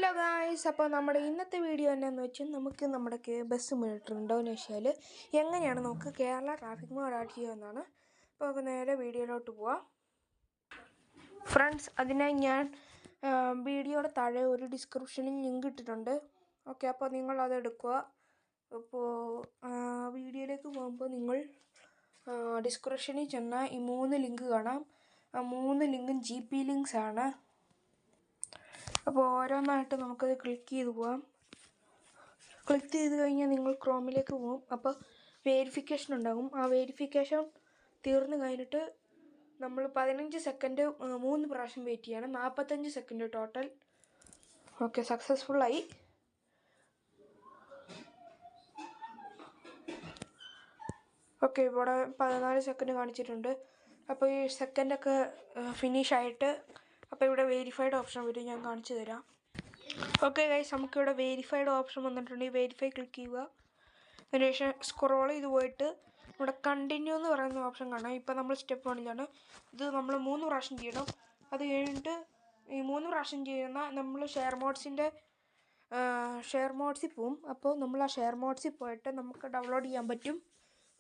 Hello guys, അപ്പോൾ നമ്മുടെ ഇന്നത്തെ വീഡിയോ എന്നാന്ന് വെച്ചാൽ നമുക്ക് നമ്മുടെ ബസ് സിമുലേറ്റർ ഇന്തോനേഷ്യയിൽ എങ്ങനെയാണ് നമുക്ക് കേരള ട്രാഫിക് മോഡ് ആഡ് ചെയ്യുമെന്നാണ്. അപ്പോൾ നേരെ വീഡിയോയിലോട്ട് പോവാം. ഫ്രണ്ട്സ്, അതിനായി ഞാൻ വീഡിയോയുടെ താഴെ ഒരു ഡിസ്ക്രിപ്ഷനിൽ ലിങ്ക് ഇട്ടിട്ടുണ്ട്. ഓക്കെ, അപ്പോൾ നിങ്ങൾ അതെടുക്കുക. അപ്പോൾ വീഡിയോയിലേക്ക് പോകുമ്പോൾ നിങ്ങൾ ഡിസ്ക്രിപ്ഷനിൽ ചെന്നാൽ ഈ 3 ലിങ്ക് കാണാം. ആ 3 ലിങ്കും GP ലിങ്ക്സ് ആണ്. അപ്പോൾ ഓരോന്നായിട്ട് നമുക്കത് ക്ലിക്ക് ചെയ്ത് പോകാം. ക്ലിക്ക് ചെയ്ത് കഴിഞ്ഞാൽ നിങ്ങൾ ക്രോമിലേക്ക് പോകും. അപ്പോൾ വേരിഫിക്കേഷൻ ഉണ്ടാകും. ആ വേരിഫിക്കേഷൻ തീർന്നു കഴിഞ്ഞിട്ട് നമ്മൾ 15 സെക്കൻഡ് 3 പ്രാവശ്യം വെയിറ്റ് ചെയ്യണം. 45 സെക്കൻഡ് ടോട്ടൽ. ഓക്കെ, സക്സസ്ഫുള്ളായി. ഓക്കെ, ഇവിടെ 14 സെക്കൻഡ് കാണിച്ചിട്ടുണ്ട്. അപ്പോൾ ഈ സെക്കൻഡൊക്കെ ഫിനിഷായിട്ട് അപ്പോൾ ഇവിടെ വെരിഫൈഡ് ഓപ്ഷൻ വരും. ഞാൻ കാണിച്ചു തരാം. ഓക്കെ ഗൈസ്, നമുക്കിവിടെ വെരിഫൈഡ് ഓപ്ഷൻ വന്നിട്ടുണ്ട്. ഈ വെരിഫൈ ക്ലിക്ക് ചെയ്യുക. അതിനുശേഷം സ്ക്രോൾ ചെയ്ത് പോയിട്ട് ഇവിടെ കണ്ടിന്യൂ എന്ന് പറയുന്ന ഓപ്ഷൻ കാണാം. ഇപ്പോൾ നമ്മൾ സ്റ്റെപ്പ് 1 ഇത് നമ്മൾ 3 പ്രാവശ്യം ചെയ്യണം. അത് കഴിഞ്ഞിട്ട് ഈ 3 പ്രാവശ്യം ചെയ്യുന്ന നമ്മൾ ഷെയർ മോഡ്സിൽ പോവും. അപ്പോൾ നമ്മൾ ആ ഷെയർ മോഡ്സിൽ പോയിട്ട് നമുക്ക് ഡൗൺലോഡ് ചെയ്യാൻ പറ്റും.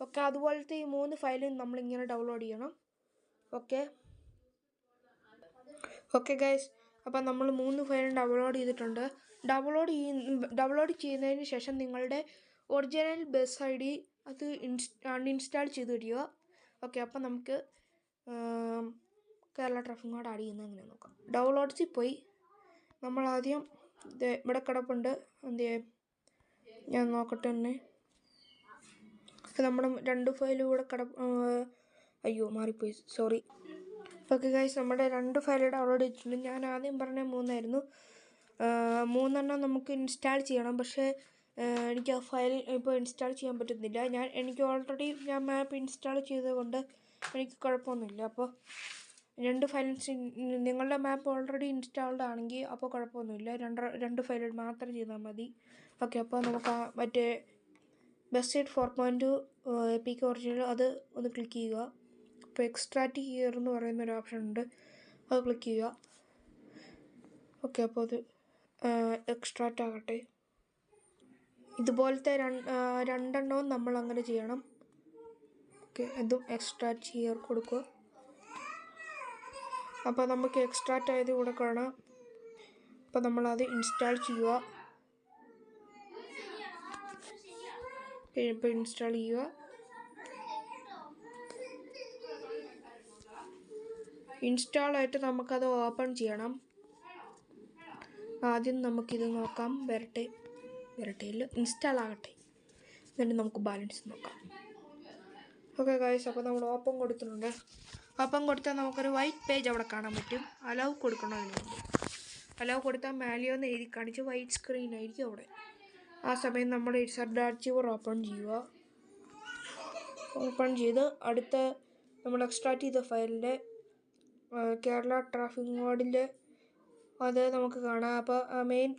ഓക്കെ, അതുപോലത്തെ ഈ 3 ഫയലും നമ്മളിങ്ങനെ ഡൗൺലോഡ് ചെയ്യണം. ഓക്കെ ഗൈസ്, അപ്പം നമ്മൾ 3 ഫയലും ഡൗൺലോഡ് ചെയ്തിട്ടുണ്ട്. ഡൗൺലോഡ് ചെയ്യുന്നതിന് ശേഷം നിങ്ങളുടെ ഒറിജിനൽ ബസ് ID അത് അൺഇൻസ്റ്റാൾ ചെയ്ത് വരിക. ഓക്കെ, അപ്പം നമുക്ക് കേരള ട്രാഫിക് മോഡ് ആഡ് ചെയ്യുന്നത് എങ്ങനെ നോക്കാം. ഡൗൺലോഡ്സിൽ പോയി നമ്മൾ ആദ്യം ഇവിടെ കിടപ്പുണ്ട്. ഞാൻ നോക്കട്ടെ തന്നെ. നമ്മുടെ 2 ഫയലും ഇവിടെ അയ്യോ മാറിപ്പോയി, സോറി. ഓക്കെ ഗൈസ്, നമ്മുടെ 2 ഫയൽ ഡൗൺലോഡ് ചെയ്തിട്ടുണ്ട്. ഞാൻ ആദ്യം പറഞ്ഞ 3 ആയിരുന്നു. 3 നമുക്ക് ഇൻസ്റ്റാൾ ചെയ്യണം. പക്ഷേ എനിക്ക് ആ ഫയൽ ഇപ്പോൾ ഇൻസ്റ്റാൾ ചെയ്യാൻ പറ്റുന്നില്ല. എനിക്ക് ഓൾറെഡി ഞാൻ മാപ്പ് ഇൻസ്റ്റാൾ ചെയ്തതുകൊണ്ട് എനിക്ക് കുഴപ്പമൊന്നുമില്ല. അപ്പോൾ 2 ഫയൽസ് നിങ്ങളുടെ മാപ്പ് ഓൾറെഡി ഇൻസ്റ്റാൾഡ് ആണെങ്കിൽ അപ്പോൾ കുഴപ്പമൊന്നുമില്ല. 2 ഫയൽ മാത്രം ചെയ്താൽ മതി. ഓക്കെ, അപ്പോൾ നമുക്ക് മറ്റേ ബസ് 4.2 എപിക് ഒറിജിനൽ അത് ഒന്ന് ക്ലിക്ക് ചെയ്യുക. അപ്പോൾ എക്സ്ട്രാക്റ്റ് ഹിയർ എന്ന് പറയുന്നൊരു ഓപ്ഷൻ ഉണ്ട്, അത് ക്ലിക്ക് ചെയ്യുക. ഓക്കെ, അപ്പോൾ അത് എക്സ്ട്രാക്റ്റ് ആകട്ടെ. ഇതുപോലത്തെ 2 നമ്മൾ അങ്ങനെ ചെയ്യണം. ഓക്കെ, അതും എക്സ്ട്രാക്റ്റ് ഹിയർ കൊടുക്കുക. അപ്പോൾ നമുക്ക് എക്സ്ട്രാക്റ്റ് ആയത് കൂടെ കാണാം. അപ്പോൾ നമ്മളത് ഇൻസ്റ്റാൾ ചെയ്യുക. ഇപ്പോൾ ഇൻസ്റ്റാൾ ചെയ്യുക. ഇൻസ്റ്റാളായിട്ട് നമുക്കത് ഓപ്പൺ ചെയ്യണം. ആദ്യം നമുക്കിത് നോക്കാം. വരട്ടെയിൽ ഇൻസ്റ്റാൾ ആകട്ടെ, എന്നിട്ട് നമുക്ക് ബാലൻസ് നോക്കാം. ഓക്കെ ഗൈസ്, അപ്പോൾ നമ്മൾ ഓപ്പൺ കൊടുത്തിട്ടുണ്ട്. ഓപ്പൺ കൊടുത്താൽ നമുക്കൊരു വൈറ്റ് പേജ് അവിടെ കാണാൻ പറ്റും. അലൗ കൊടുക്കണമല്ലോ. അലൗ കൊടുത്താൽ മാലിയോന്ന് എഴുതി കാണിച്ച് വൈറ്റ് സ്ക്രീൻ ആയിരിക്കും അവിടെ. ആ സമയം നമ്മൾ സർഡാർച്ചിവർ ഓപ്പൺ ചെയ്യുക. ഓപ്പൺ ചെയ്ത് അടുത്ത നമ്മൾ എക്സ്ട്രാക്റ്റ് ചെയ്ത ഫയലിൻ്റെ കേരള ട്രാഫിക് മോഡിൽ അത് നമുക്ക് കാണാം. അപ്പോൾ മെയിൻ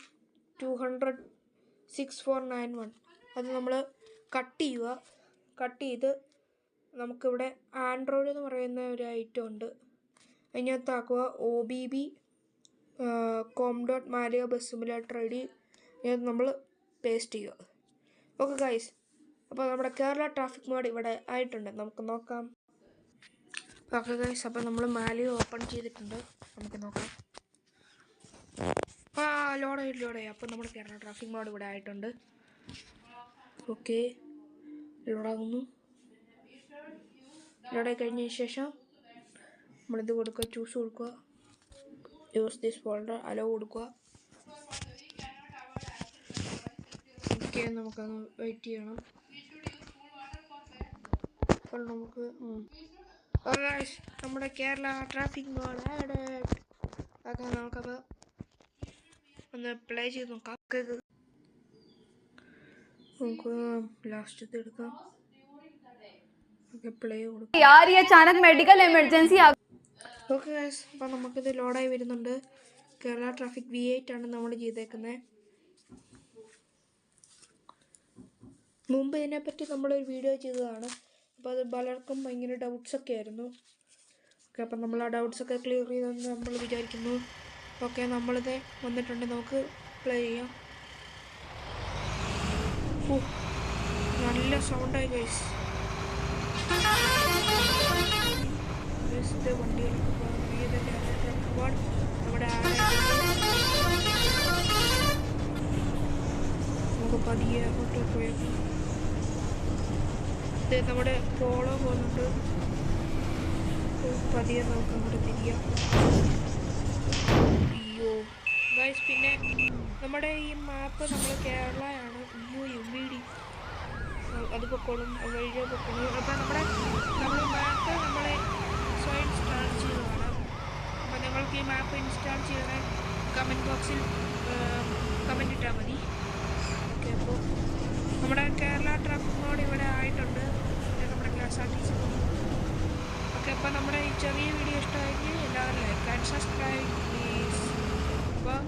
200-6491 അത് നമ്മൾ കട്ട് ചെയ്യുക. കട്ട് ചെയ്ത് നമുക്കിവിടെ ആൻഡ്രോയിഡ് എന്ന് പറയുന്ന ഒരു ഐറ്റം ഉണ്ട്, അതിനകത്താക്കുക. OBB com.malio bus simulator ID നമ്മൾ പേസ്റ്റ് ചെയ്യുക. ഓക്കെ ഗൈസ്, അപ്പോൾ നമ്മുടെ കേരള ട്രാഫിക് മോഡ് ഇവിടെ ആയിട്ടുണ്ട്. നമുക്ക് നോക്കാം. ഓക്കെ ഗൈസ്, അപ്പോൾ നമ്മൾ മാലിയോ ഓപ്പൺ ചെയ്തിട്ടുണ്ട്. നമുക്ക് നോക്കാം. ലോഡായി. അപ്പോൾ നമ്മൾ കേരള ട്രാഫിക് മോഡ് ഇവിടെ ആയിട്ടുണ്ട്. ഓക്കെ, ലോഡാകുന്നു. ലോഡായി കഴിഞ്ഞതിന് ശേഷം നമ്മളിത് കൊടുക്കുക, ചൂസ് കൊടുക്കുക, യൂസ് ദിസ് ഫോൾഡർ, അലോ കൊടുക്കുക. ഓക്കെ, നമുക്കൊന്ന് വെയിറ്റ് ചെയ്യണം. അപ്പോൾ നമുക്ക് നമ്മുടെ Kerala traffic mode add. Okay, നമുക്കത് ഒന്ന് പ്ലേ ചെയ്ത് നോക്കാം. നമുക്ക് ലാസ്റ്റ് എടുക്കാം. ഓക്കെ, പ്ലേ കൊടുക്കാം. ഓക്കെ ഗൈസ്, അപ്പോൾ നമുക്കിത് ലോഡായി വരുന്നുണ്ട്. കേരള ട്രാഫിക് V8 ആണ് നമ്മൾ ചെയ്തേക്കുന്നത്. മുമ്പ് ഇതിനെപ്പറ്റി നമ്മളൊരു വീഡിയോ ചെയ്തതാണ്. അപ്പോൾ അത് പലർക്കും ഭയങ്കര ഡൗട്ട്സൊക്കെ ആയിരുന്നു. ഓക്കെ, അപ്പം നമ്മൾ ആ ഡൗട്ട്സൊക്കെ ക്ലിയർ ചെയ്തെന്ന് നമ്മൾ വിചാരിക്കുന്നു. ഓക്കെ, നമ്മളിത് വന്നിട്ടുണ്ട്. നമുക്ക് പ്ലേ ചെയ്യാം. നല്ല സൗണ്ടായി ഗൈസ്. വണ്ടികളൊക്കെ പോകുന്നത് ഏത് ട്രക്ക് പോകാൻ നമ്മുടെ നമുക്ക് പതിയെ അങ്ങോട്ട് പോയേക്കാം. നമ്മുടെ പോളോ പോകുന്നുണ്ട്. പതിയെ നമുക്ക് അങ്ങോട്ട് തിരിയാം. അയ്യോ ഗൈസ്, പിന്നെ നമ്മുടെ ഈ മാപ്പ് നമ്മൾ കേരളയാണ്. UVD അത് പൊക്കോളും, വഴിയെ പൊക്കോളും. അപ്പം നമ്മൾ ഈ മാപ്പ് നമ്മളെ സ്വയം ഇൻസ്റ്റാൾ ചെയ്തതാണ്. അപ്പം നിങ്ങൾക്ക് ഈ മാപ്പ് ഇൻസ്റ്റാൾ ചെയ്യണ കമൻറ്റ് ബോക്സിൽ കമൻറ്റ് ഇട്ടാൽ മതി. ഓക്കെ, അപ്പോൾ നമ്മുടെ കേരള ട്രാഫിക് മോഡ് ഇവിടെ ആയിട്ടുണ്ട്. നമ്മുടെ KSRTC. ഓക്കെ, അപ്പോൾ നമ്മുടെ ഈ ചെറിയ വീഡിയോ ഇഷ്ടമായെങ്കിൽ എല്ലാവരും ലൈക്ക് ആൻഡ് സബ്സ്ക്രൈബ് പ്ലീസ്. അപ്പോൾ